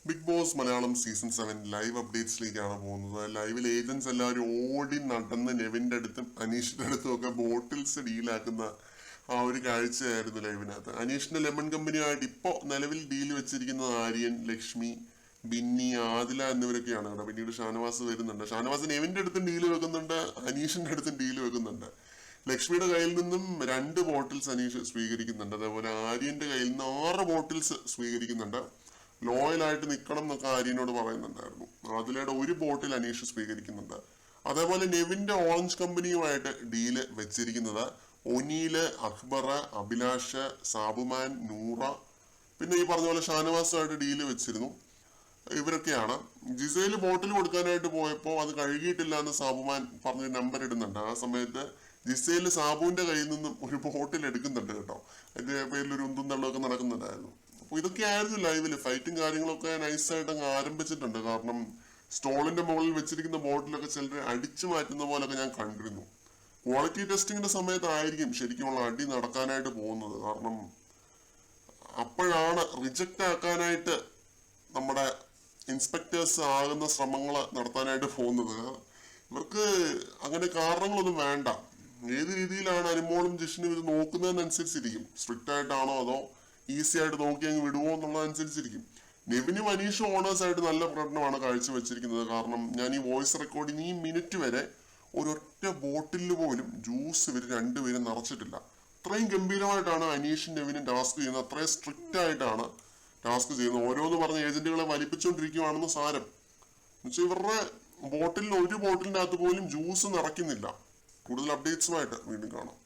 Big Boss Malayalam season 7 live അപ്ഡേറ്റ്സിലേക്കാണ് പോകുന്നത്. ലൈവിൽ ഏജൻസ് എല്ലാവരും ഓടി നടന്ന് നെവിന്റെ അടുത്തും അനീഷിന്റെ അടുത്തും ഒക്കെ ബോട്ടിൽസ് ഡീലാക്കുന്ന ആ ഒരു കാഴ്ചയായിരുന്നു ലൈവിനകത്ത്. അനീഷിന്റെ ലെമൺ കമ്പനിയുമായിട്ട് ഇപ്പോൾ നിലവിൽ ഡീൽ വെച്ചിരിക്കുന്നത് ആര്യൻ, ലക്ഷ്മി, ബിന്നി, ആദില എന്നിവരൊക്കെയാണ് കേട്ടോ. പിന്നീട് ഷാനവാസ് വരുന്നുണ്ട്. ഷാനവാസ് നെവിന്റെ അടുത്തും ഡീല് വെക്കുന്നുണ്ട്, അനീഷിന്റെ അടുത്തും ഡീല് വെക്കുന്നുണ്ട്. ലക്ഷ്മിയുടെ കയ്യിൽ നിന്നും 2 ബോട്ടിൽസ് അനീഷ് സ്വീകരിക്കുന്നുണ്ട്. അതേപോലെ ആര്യന്റെ കയ്യിൽ നിന്ന് 6 ബോട്ടിൽസ് സ്വീകരിക്കുന്നുണ്ട്. ലോയലായിട്ട് നിൽക്കണം എന്നൊക്കെ ആര്യനോട് പറയുന്നുണ്ടായിരുന്നു. അതിലൂടെ 1 ബോട്ടിൽ അനീഷ് സ്വീകരിക്കുന്നുണ്ട്. അതേപോലെ നെവിന്റെ ഓറഞ്ച് കമ്പനിയുമായിട്ട് ഡീല് വെച്ചിരിക്കുന്നത് ഒനീല്, അക്ബർ, അഭിലാഷ്, സാബുമാൻ, നൂറ, പിന്നെ ഈ പറഞ്ഞ പോലെ ഷാനവാസുമായിട്ട് ഡീല് വെച്ചിരുന്നു. ഇവരൊക്കെയാണ്. ജിസയില് ബോട്ടിൽ കൊടുക്കാനായിട്ട് പോയപ്പോൾ അത് കഴുകിയിട്ടില്ല എന്ന് സാബുമാൻ പറഞ്ഞ് നമ്പർ ഇടുന്നുണ്ട്. ആ സമയത്ത് ജിസയില് സാബുവിന്റെ കയ്യിൽ നിന്നും ഒരു ബോട്ടിൽ എടുക്കുന്നുണ്ട് കേട്ടോ. അതിന്റെ പേരിൽ ഒരു ഉന്തും തള്ളൊക്കെ നടക്കുന്നുണ്ടായിരുന്നു. അപ്പൊ ഇതൊക്കെയായിരുന്നു ലൈവില്. ഫൈറ്റും കാര്യങ്ങളൊക്കെ നൈസായിട്ട് അങ്ങ് ആരംഭിച്ചിട്ടുണ്ട്. കാരണം സ്റ്റോളിന്റെ മുകളിൽ വെച്ചിരിക്കുന്ന ബോട്ടിലൊക്കെ ചിലർ അടിച്ചു മാറ്റുന്ന പോലൊക്കെ ഞാൻ കണ്ടിരുന്നു. ക്വാളിറ്റി ടെസ്റ്റിങ്ങിന്റെ സമയത്തായിരിക്കും ശരിക്കുമുള്ള അടി നടക്കാനായിട്ട് പോകുന്നത്. കാരണം അപ്പോഴാണ് റിജക്റ്റ് ആക്കാനായിട്ട് നമ്മുടെ ഇൻസ്പെക്ടേഴ്സ് ആകുന്ന ശ്രമങ്ങൾ നടത്താനായിട്ട് പോകുന്നത്. ഇവർക്ക് അങ്ങനെ കാരണങ്ങളൊന്നും വേണ്ട. ഏത് രീതിയിലാണ് അനുമോളും ജിഷിനും ഇത് നോക്കുന്നതിനനുസരിച്ചിരിക്കും. സ്ട്രിക്റ്റ് ആയിട്ടാണോ അതോ ഈസി ആയിട്ട് നോക്കി അങ്ങ് വിടുവോ എന്നുള്ളതനുസരിച്ചിരിക്കും. നെവിനും അനീഷും ഓണേഴ്സ് ആയിട്ട് നല്ല പ്രകടനമാണ് കാഴ്ചവെച്ചിരിക്കുന്നത്. കാരണം ഞാൻ ഈ വോയിസ് റെക്കോർഡിങ് ഈ മിനിറ്റ് വരെ ഒരൊറ്റ ബോട്ടിൽ പോലും ജ്യൂസ് ഇവർ രണ്ടുപേരും നിറച്ചിട്ടില്ല. അത്രയും ഗംഭീരമായിട്ടാണ് അനീഷും നെവിനും ടാസ്ക് ചെയ്യുന്നത്. അത്രയും സ്ട്രിക്റ്റ് ആയിട്ടാണ് ടാസ്ക് ചെയ്യുന്നത്. ഓരോന്ന് പറഞ്ഞ ഏജന്റുകളെ വലിപ്പിച്ചുകൊണ്ടിരിക്കുകയാണെന്ന് സാരം. എന്നുവെച്ചാൽ ഇവരുടെ ബോട്ടിലിൽ 1 ബോട്ടിലിന്റെ അകത്ത് പോലും ജ്യൂസ് നിറയ്ക്കുന്നില്ല. കൂടുതൽ അപ്ഡേറ്റ്സുമായിട്ട് വീണ്ടും കാണാം.